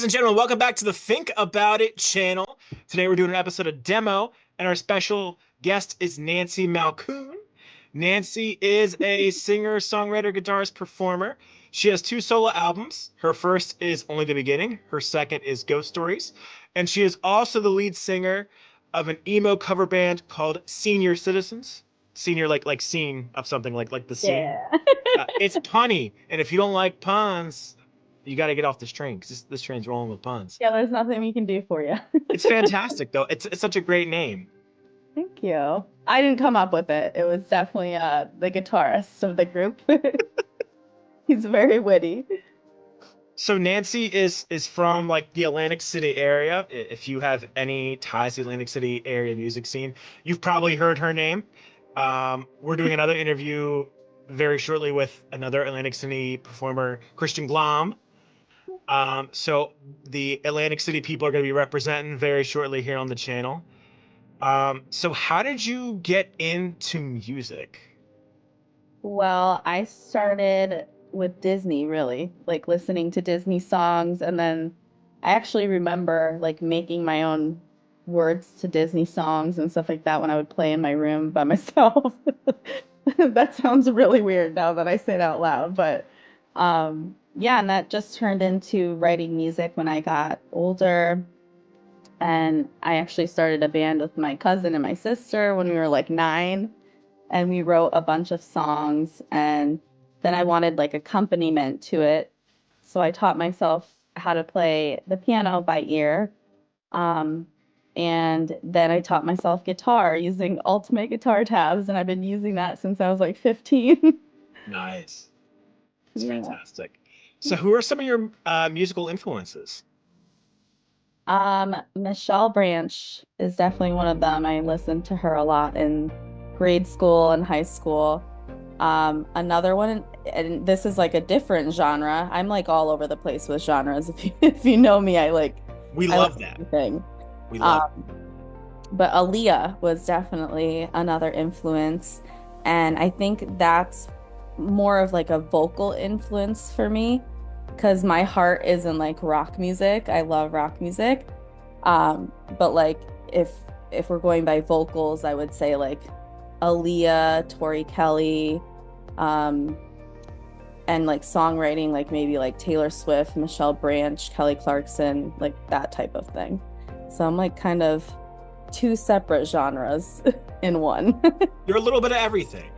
Ladies and gentlemen, welcome back to the Think About It channel. Today we're doing an episode of Demo, and our special guest is Nancy Malcun. Nancy is a singer, songwriter, guitarist, performer. She has two solo albums. Her first is Only the Beginning. Her second is Ghost Stories. And she is also the lead singer of an emo cover band called Sceneior Citizens. Senior like scene of something like the scene. Yeah. It's punny, and if you don't like puns, you got to get off this train because this train's rolling with puns. Yeah, there's nothing we can do for you. It's fantastic though. It's such a great name. Thank you. I didn't come up with it. It was definitely the guitarist of the group. He's very witty. So Nancy is from like the Atlantic City area. If you have any ties to the Atlantic City area music scene, you've probably heard her name. We're doing another interview very shortly with another Atlantic City performer, Christian Glom. So the Atlantic City people are going to be representing very shortly here on the channel. So how did you get into music? Well, I started with Disney, really, like listening to Disney songs, and then I actually remember like making my own words to Disney songs and stuff like that when I would play in my room by myself. That sounds really weird now that I say it out loud, but yeah, and that just turned into writing music when I got older. And I actually started a band with my cousin and my sister when we were like 9, and we wrote a bunch of songs, and then I wanted like accompaniment to it. So I taught myself how to play the piano by ear. Um, and then I taught myself guitar using Ultimate Guitar tabs, and I've been using that since I was like 15. Nice. It's Yeah. fantastic. So who are some of your musical influences? Michelle Branch is definitely one of them. I listened to her a lot in grade school and high school. Another one, and this is like a different genre. I'm like all over the place with genres. If you know me, We I like love that. everything. We love Um, but Aaliyah was definitely another influence, and I think that's more of like a vocal influence for me because my heart is in like rock music. I love rock music. But like if if we're going by vocals, I would say like Aaliyah, Tori Kelly, um, and like songwriting, like maybe like Taylor Swift, Michelle Branch, Kelly Clarkson, like that type of thing. So I'm like kind of two separate genres in one. You're a little bit of everything,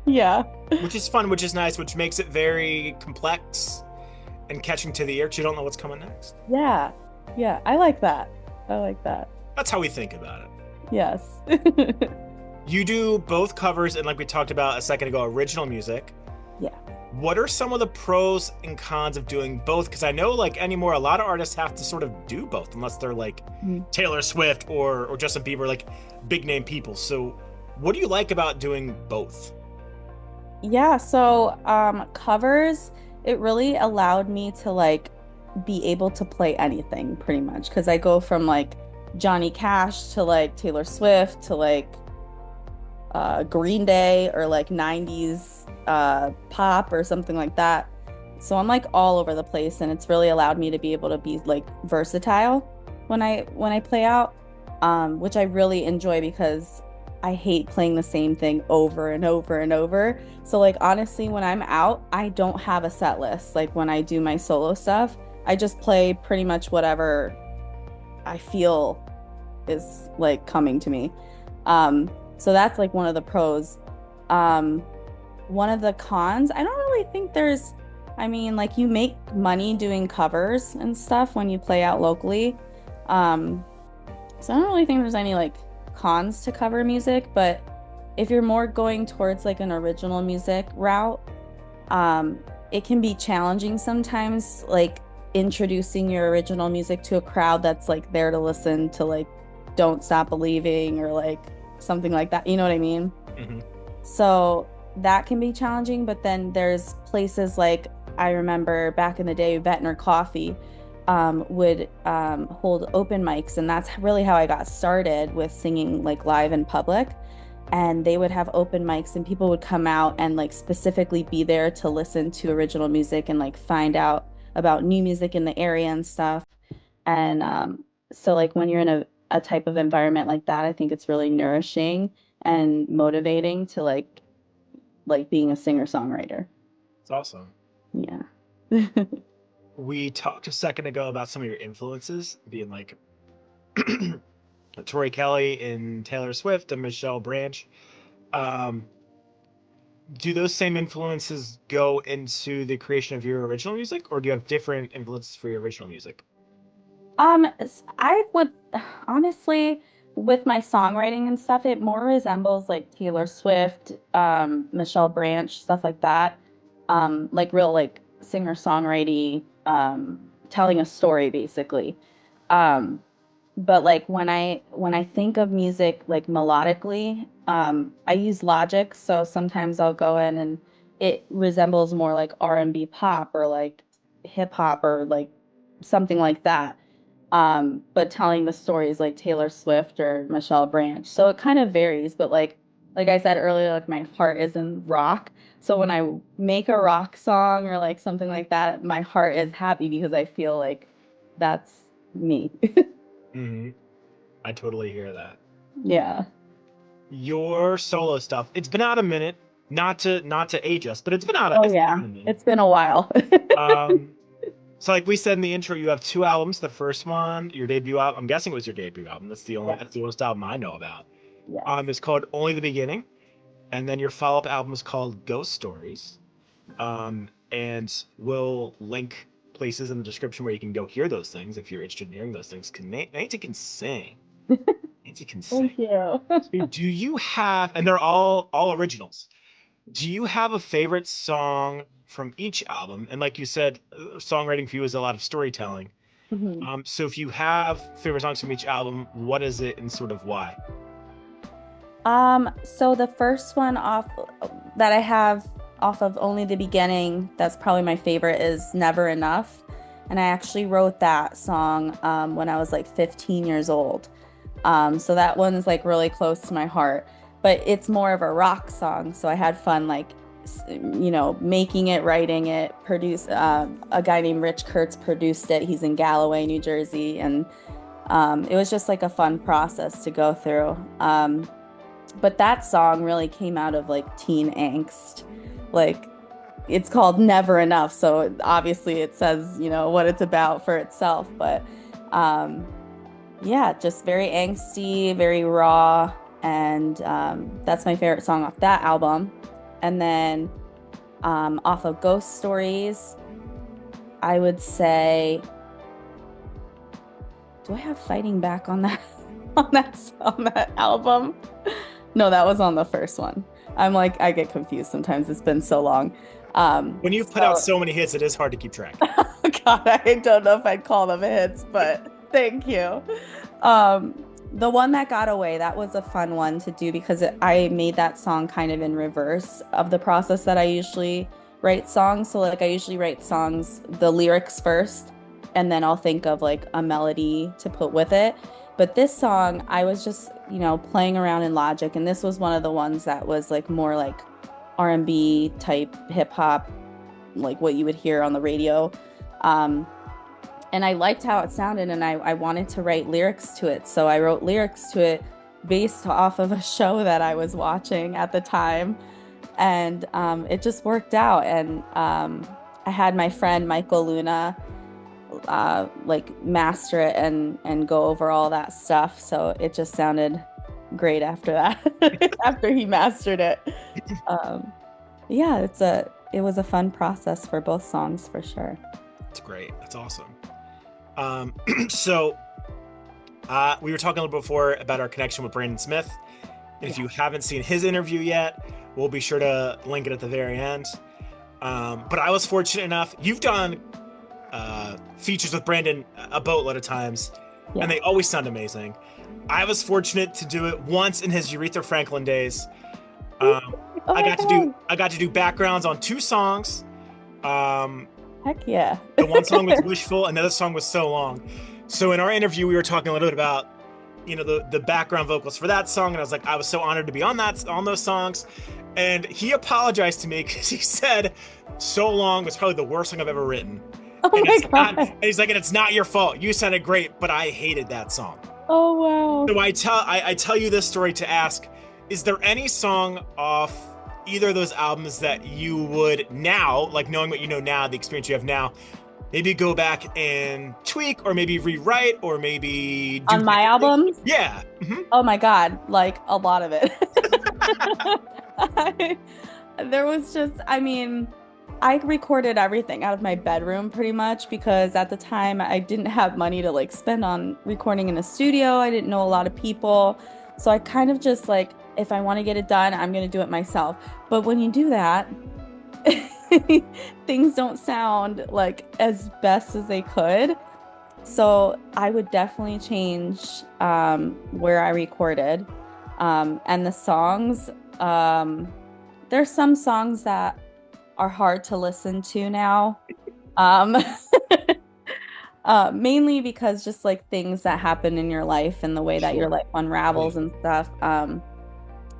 Yeah. which is fun, which is nice, which makes it very complex and catching to the ear because you don't know what's coming next. Yeah. Yeah. I like that. I like that. That's how we think about it. Yes. You do both covers and, like we talked about a second ago, original music. Yeah. What are some of the pros and cons of doing both? Because I know, like, anymore, a lot of artists have to sort of do both unless they're like Mhm. Taylor Swift or Justin Bieber, like big name people. So what do you like about doing both? Yeah, so covers, it really allowed me to like be able to play anything pretty much because I go from like Johnny Cash to like Taylor Swift to like Green Day or like 90s pop or something like that. So I'm like all over the place, and it's really allowed me to be able to be like versatile when I play out, which I really enjoy because I hate playing the same thing over and over and over. So like honestly, when I'm out, I don't have a set list. Like when I do my solo stuff, I just play pretty much whatever I feel is like coming to me. So that's like one of the pros. One of the cons, I don't really think there's, I mean, like you make money doing covers and stuff when you play out locally. So I don't really think there's any like cons to cover music, but if you're more going towards like an original music route, it can be challenging sometimes, like introducing your original music to a crowd that's like there to listen to like Don't Stop Believing or like something like that. You know what I mean? Mm-hmm. So that can be challenging, but then there's places like I remember back in the day, Ventnor Coffee would hold open mics, and that's really how I got started with singing like live in public. And they would have open mics, and people would come out and like specifically be there to listen to original music and like find out about new music in the area and stuff. And so like when you're in a type of environment like that, I think it's really nourishing and motivating to like being a singer-songwriter. It's awesome. Yeah. We talked a second ago about some of your influences being like Tori Kelly and Taylor Swift and Michelle Branch. Um, do those same influences go into the creation of your original music, or do you have different influences for your original music? I would honestly, with my songwriting and stuff, it more resembles like Taylor Swift, Michelle Branch, stuff like that. Like real like singer-songwriting, telling a story basically. Um, but like when I think of music like melodically, I use Logic, so sometimes I'll go in and it resembles more like R&B pop or like hip hop or like something like that. But telling the stories like Taylor Swift or Michelle Branch. So it kind of varies, but like I said earlier, like my heart is in rock. So when I make a rock song or like something like that, my heart is happy because I feel like that's me. Hmm. I totally hear that. Yeah. Your solo stuff, it's been out a minute. Not to age us, but Oh it's been yeah. out a minute. It's been a while. Um, so like we said in the intro, you have two albums. The first one, your debut album, I'm guessing it was your debut album. Yes. That's the oldest album I know about. Yes. It's called Only the Beginning, and then your follow-up album is called Ghost Stories. And we'll link places in the description where you can go hear those things if you're interested in hearing those things. Nancy can sing. Nancy can sing. Thank you. So do you have, and they're all originals. Do you have a favorite song from each album? And like you said, songwriting for you is a lot of storytelling. Mhm. So if you have favorite songs from each album, what is it and sort of why? So the first one off that I have off of Only the Beginning, that's probably my favorite, is Never Enough. And I actually wrote that song when I was like 15 years old. So that one's like really close to my heart, but it's more of a rock song. So I had fun, like, making it, writing it, a guy named Rich Kurtz produced it. He's in Galloway, New Jersey. And it was just like a fun process to go through. But that song really came out of like teen angst. Like it's called Never Enough, so obviously it says, what it's about for itself. But um, yeah, just very angsty, very raw, and that's my favorite song off that album. And then off of Ghost Stories, I would say, do I have Fighting Back on that on that album? No, that was on the first one. I'm like, I get confused sometimes. It's been so long. When you've put out so many hits, it is hard to keep track. God, I don't know if I'd call them hits, but thank you. Um, the one that got away, that was a fun one to do because I made that song kind of in reverse of the process that I usually write songs. So like I usually write songs, the lyrics first, and then I'll think of like a melody to put with it. But this song, I was just, playing around in Logic, and this was one of the ones that was like more like R&B type hip hop, like what you would hear on the radio. Um, and I liked how it sounded, and I wanted to write lyrics to it. So I wrote lyrics to it based off of a show that I was watching at the time. And it just worked out. And I had my friend Michael Luna like master it and go over all that stuff. So it just sounded great after that, after he mastered it. Um, yeah, it was a fun process for both songs for sure. That's great. That's awesome. Um, so we were talking a little before about our connection with Brandon Smith. And if you haven't seen his interview yet, we'll be sure to link it at the very end. But I was fortunate enough, you've done features with Brandon a boatload of times, and they always sound amazing. I was fortunate to do it once in his Aretha Franklin days. I got to do backgrounds on two songs. Heck yeah. The one song was Wishful, and the other song was So Long. So in our interview, we were talking a little bit about, the background vocals for that song, and I was so honored to be on those songs. And he apologized to me because he said So Long was probably the worst song I've ever written. Oh And my it's not, and God. he's like, and it's not your fault. You sounded great, but I hated that song. Oh wow. So I tell you this story to ask, is there any song off either of those albums that you would now, like knowing what you know now, the experience you have now, maybe go back and tweak or maybe rewrite or maybe do On my differently? albums? Yeah. Oh my God, like a lot of it. I, there was just, I mean, I recorded everything out of my bedroom pretty much because at the time I didn't have money to like spend on recording in a studio. I didn't know a lot of people. So I kind of just like, if I want to get it done, I'm going to do it myself. But when you do that, things don't sound like as best as they could. So I would definitely change where I recorded. And the songs, um, there's some songs that are hard to listen to now. Um, mainly because just like things that happen in your life and the way that your Sure. life unravels and stuff.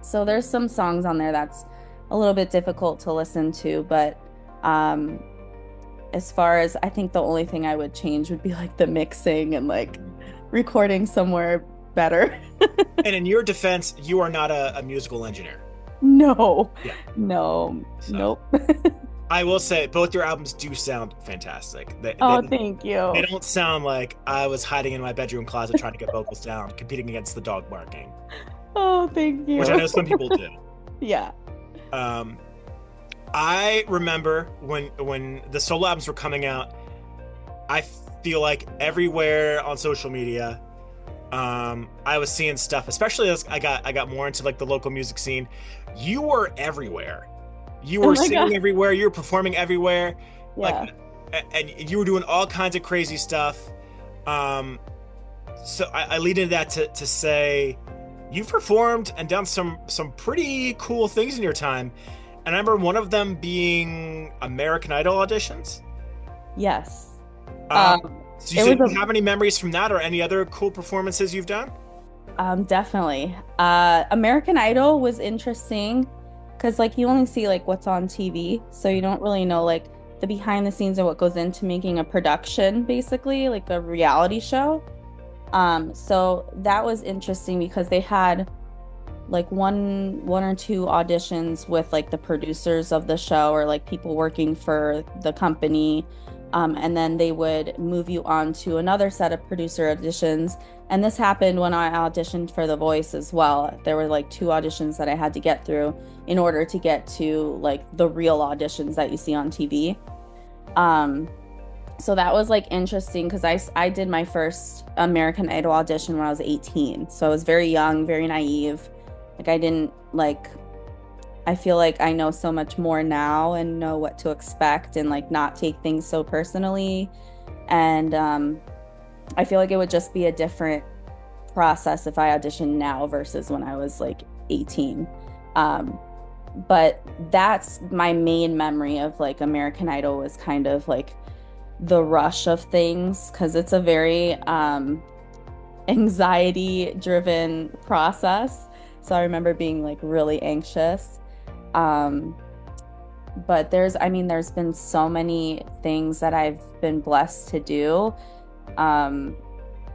So there's some songs on there that's a little bit difficult to listen to, but um, as far as I think the only thing I would change would be like the mixing and like recording somewhere better. And in your defense, you are not a musical engineer. No, Yeah. no, So nope. I will say both your albums do sound fantastic. Oh, thank They you. don't sound like I was hiding in my bedroom closet trying to get vocals down, competing against the dog barking, Oh, thank which I you. know some people do. Yeah. Um, I remember when the solo albums were coming out, I feel like everywhere on social media, I was seeing stuff, especially as I got more into like the local music scene. You were everywhere. You Oh were my God. singing everywhere. You were performing everywhere. Like, Yeah. and you were doing all kinds of crazy stuff. Um, so I lead into that to say you've performed and done some pretty cool things in your time. And I remember one of them being American Idol auditions. Yes. Um, Um, so it do was you have any memories from that or any other cool performances you've done? definitely. American Idol was interesting because like you only see like what's on TV, so you don't really know like the behind the scenes of what goes into making a production, basically, like a reality show. So that was interesting because they had like one or two auditions with like the producers of the show or like people working for the company. And then they would move you on to another set of producer auditions. And this happened when I auditioned for The Voice as well. There were like two auditions that I had to get through in order to get to like the real auditions that you see on TV. Um, so that was like interesting because I did my first American Idol audition when I was 18. So I was very young, very naive. Like I didn't like I feel like I know so much more now and know what to expect and like not take things so personally. And I feel like it would just be a different process if I auditioned now versus when I was like 18. Um, but that's my main memory of like American Idol was kind of like the rush of things because it's a very anxiety driven process. So I remember being like really anxious. Um, but I mean, there's been so many things that I've been blessed to do. Um,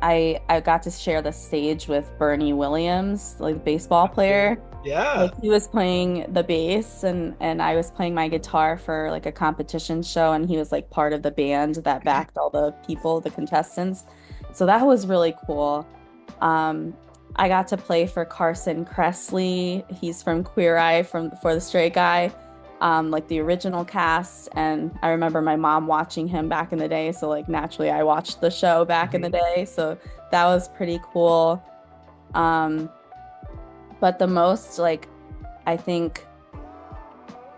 I got to share the stage with Bernie Williams, like baseball player. Yeah. Like he was playing the bass and I was playing my guitar for like a competition show and he was like part of the band that backed all the people, the contestants. So that was really cool. Um, I got to play for Carson Kressley. He's from Queer Eye from For the Straight Guy, like the original cast. And I remember my mom watching him back in the day. So like naturally I watched the show back in the Mhm. day. So that was pretty cool. Um, but the most like I think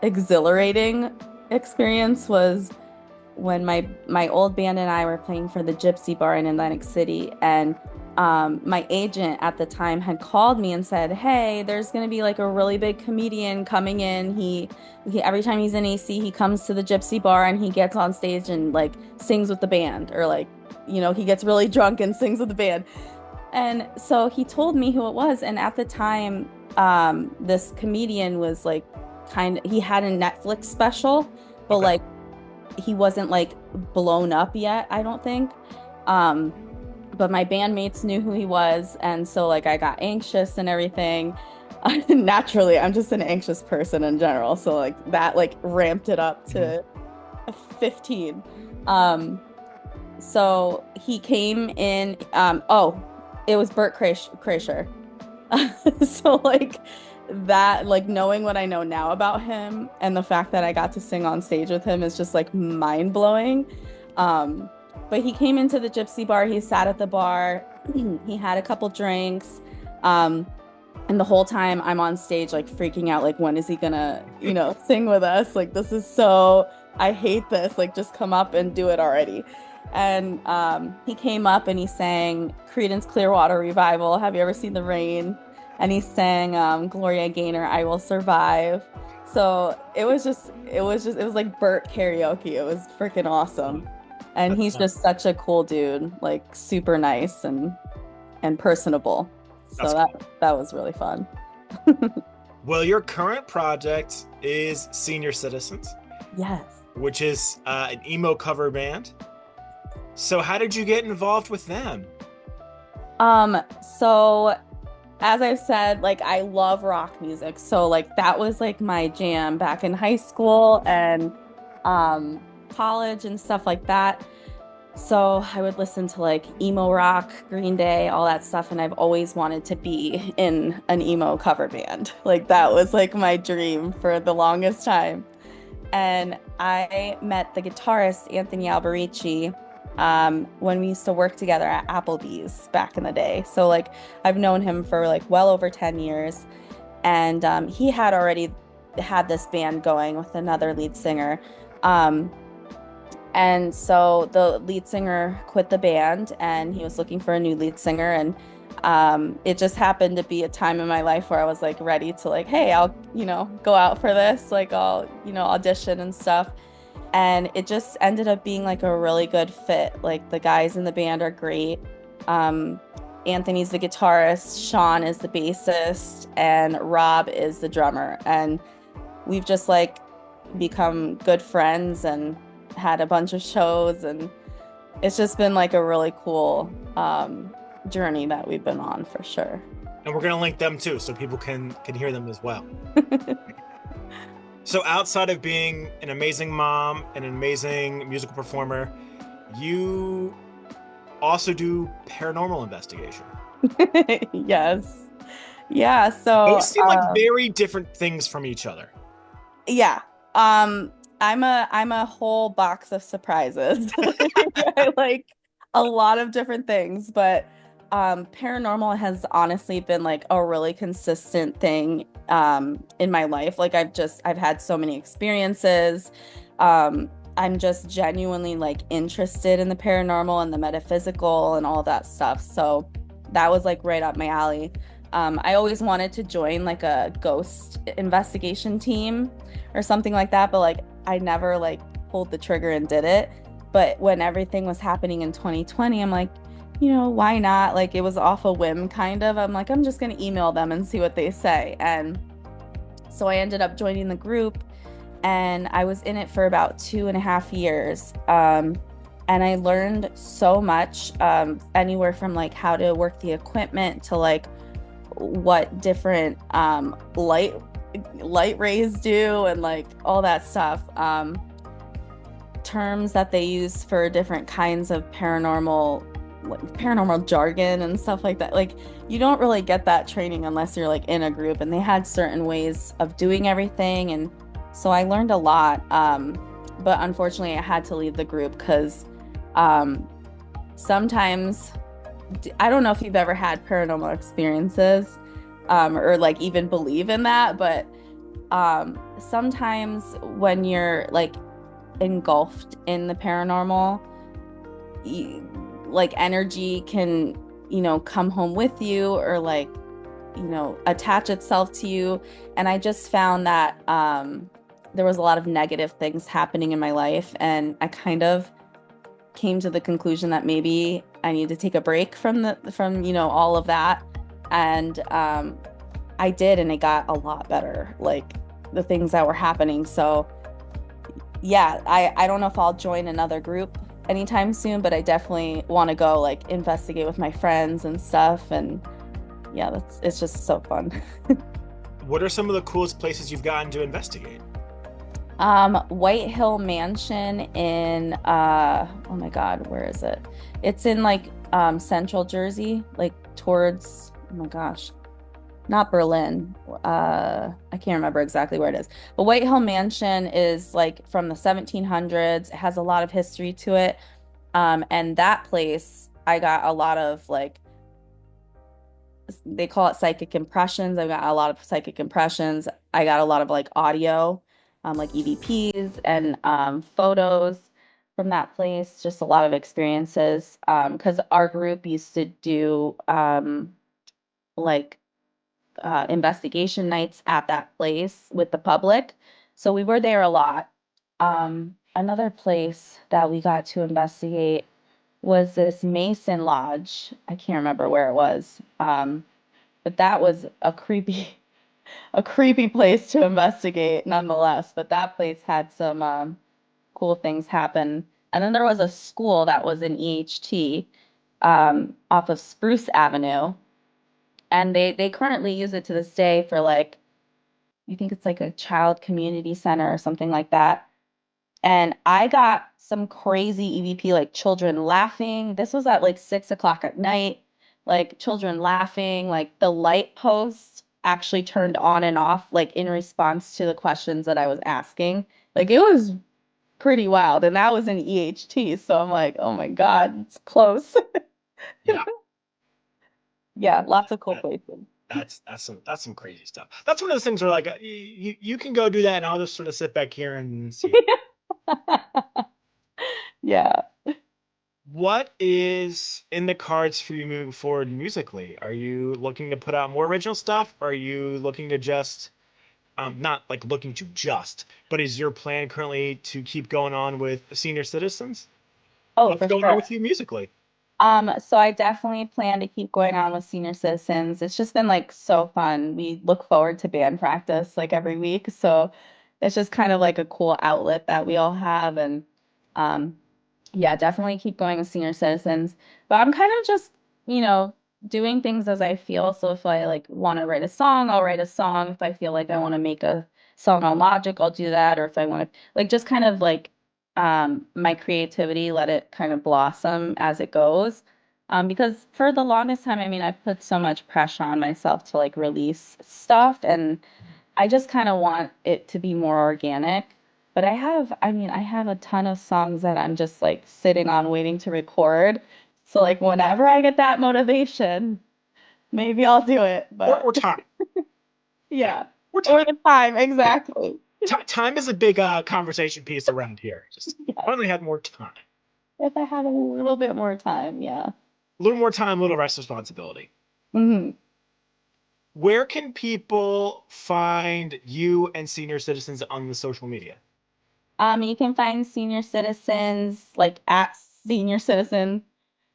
exhilarating experience was when my old band and I were playing for the Gypsy Bar in Atlantic City, and my agent at the time had called me and said, "Hey, there's gonna be like a really big comedian coming in. He every time he's in AC, he comes to the Gypsy Bar and he gets on stage and like sings with the band, or like he gets really drunk and sings with the band." And so he told me who it was, and at the time, this comedian was like he had a Netflix special, but Okay. like he wasn't like blown up yet, I don't think. Um, but my bandmates knew who he was, and so like I got anxious and everything. Naturally, I'm just an anxious person in general, so like that like ramped it up Mhm. to 15. Um, so he came in, oh, it was Bert Kreischer. So like that, like knowing what I know now about him and the fact that I got to sing on stage with him is just like mind blowing. Um, but he came into the Gypsy Bar, he sat at the bar, he had a couple drinks. Um, and the whole time I'm on stage, like freaking out, like, when is he gonna, sing with us? Like, this is so, I hate this. Like, just come up and do it already. And he came up and he sang Creedence Clearwater Revival. Have you ever seen The Rain? And he sang Gloria Gaynor, I Will Survive. So it was like Bert karaoke. It was freaking awesome. And That's he's just such a cool dude, like super nice and personable. So that's that cool. that was really fun. Well, your current project is Sceneior Citizens, Yes. which is an emo cover band. So how did you get involved with them? So as I've said, like I love rock music. So like that was like my jam back in high school and um college and stuff like that. So I would listen to like emo rock, Green Day, all that stuff, and I've always wanted to be in an emo cover band. Like that was like my dream for the longest time. And I met the guitarist Anthony Alberici when we used to work together at Applebee's back in the day. So like I've known him for like well over 10 years, and he had already had this band going with another lead singer. Um, and so the lead singer quit the band and he was looking for a new lead singer. And it just happened to be a time in my life where I was like ready to like, hey, I'll, go out for this. Like I'll, audition and stuff. And it just ended up being like a really good fit. Like the guys in the band are great. Um, Anthony's the guitarist, Sean is the bassist, and Rob is the drummer. And we've just like become good friends and had a bunch of shows, and it's just been like a really cool journey that we've been on for sure. And we're gonna link them too, so people can hear them as well. So outside of being an amazing mom, and an amazing musical performer, you also do paranormal investigation. Yes. Yeah, so Those seem like very different things from each other. yeah. Um I'm a whole box of surprises. I like a lot of different things, but paranormal has honestly been like a really consistent thing in my life. Like I've had so many experiences. I'm just genuinely like interested in the paranormal and the metaphysical and all that stuff. So that was like right up my alley. I always wanted to join like a ghost investigation team or something like that, but like I never like pulled the trigger and did it. But when everything was happening in 2020, I'm like, why not? Like it was off a whim kind of. I'm like, I'm just gonna email them and see what they say. And so I ended up joining the group and I was in it for about 2.5 years. And I learned so much, anywhere from like how to work the equipment to like what different light rays do and like all that stuff. Terms that they use for different kinds of paranormal jargon and stuff like that. Like you don't really get that training unless you're like in a group, and they had certain ways of doing everything. And so I learned a lot. But unfortunately I had to leave the group because sometimes I don't know if you've ever had paranormal experiences, or like even believe in that, but sometimes when you're like engulfed in the paranormal, like energy can, come home with you or like, attach itself to you. And I just found that there was a lot of negative things happening in my life, and I kind of came to the conclusion that maybe I need to take a break from all of that. And I did, and it got a lot better, like the things that were happening. So yeah, I don't know if I'll join another group anytime soon, but I definitely want to go like investigate with my friends and stuff. And yeah, that's it's just so fun. What are some of the coolest places you've gotten to investigate? White Hill Mansion in oh my God, where is it? It's in like central Jersey, like towards oh my gosh, not Berlin. I can't remember exactly where it is. But White Hill Mansion is like from the 1700s. It has a lot of history to it. And that place, I got a lot of like they call it psychic impressions. I got a lot of psychic impressions. I got a lot of like audio, like EVPs and photos from that place. Just a lot of experiences. Because our group used to do like investigation nights at that place with the public. So we were there a lot. Another place that we got to investigate was this Mason Lodge. I can't remember where it was. But that was a creepy, a creepy place to investigate nonetheless. But that place had some cool things happen. And then there was a school that was in EHT off of Spruce Avenue. And they currently use it to this day for like, you think it's like a child community center or something like that. And I got some crazy EVP, like children laughing. This was at like 6 o'clock at night, like children laughing, like the light post actually turned on and off, like in response to the questions that I was asking. Like it was pretty wild. And that was in EHT. So I'm like, oh my God, it's close. Yeah. Yeah, lots of cool That, places. that's some crazy stuff. That's one of those things where like you can go do that, and I'll just sort of sit back here and see it. Yeah. What is in the cards for you moving forward musically? Are you looking to put out more original stuff? Are you looking to just not like looking to just, but is your plan currently to keep going on with Senior Citizens? Oh, What's for going on sure. with you musically? So I definitely plan to keep going on with Senior Citizens. It's just been like so fun. We look forward to band practice like every week. So it's just kind of like a cool outlet that we all have. And um, yeah, definitely keep going with Senior Citizens. But I'm kind of just, you know, doing things as I feel. So if I like want to write a song, I'll write a song. If I feel like I want to make a song on Logic, I'll do that. Or if I want to like just kind of like my creativity, let it kind of blossom as it goes. Because for the longest time, I mean, I put so much pressure on myself to like release stuff, and I just kind of want it to be more organic. But I mean, I have a ton of songs that I'm just like sitting on waiting to record. So like whenever I get that motivation, maybe I'll do it. Or, But or time? Yeah, yeah, or or time. the time, exactly. Time is a big conversation piece around here. Just Yeah, finally had more time, if I had a little bit more time, yeah. a little more time, a little less responsibility. Mhm. Where can people find you and Senior Citizens on the social media? You can find Senior Citizens like at Senior Citizen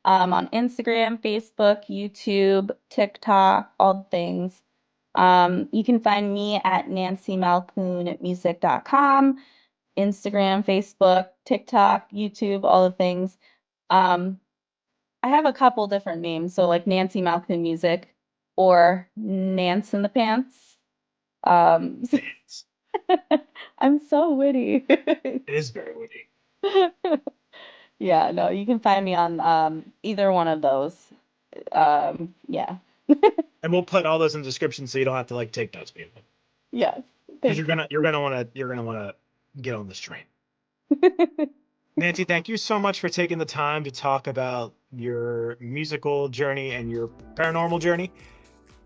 on Instagram, Facebook, YouTube, TikTok, all the things. You can find me at nancymalcoonmusic.com, Instagram, Facebook, TikTok, YouTube, all the things. Um, I have a couple different names, so like Nancy Malcoon Music or Nance in the Pants. Um, Fans. I'm so witty. It is very witty. Yeah, no, you can find me on either one of those. Yeah. And we'll put all those in the description so you don't have to like take notes, people. Yes. Because Thank you're gonna wanna get on this train. you. Nancy, thank you so much for taking the time to talk about your musical journey and your paranormal journey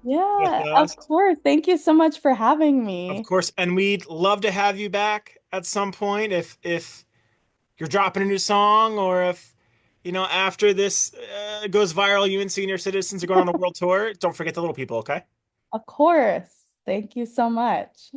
with Yeah, of us. course. Thank you so much for having Of me. course, and we'd love to have you back at some point if you're dropping a new song or if after this goes viral, you and Senior Citizens are going on a world tour. Don't forget the little people, okay? Of course. Thank you so much.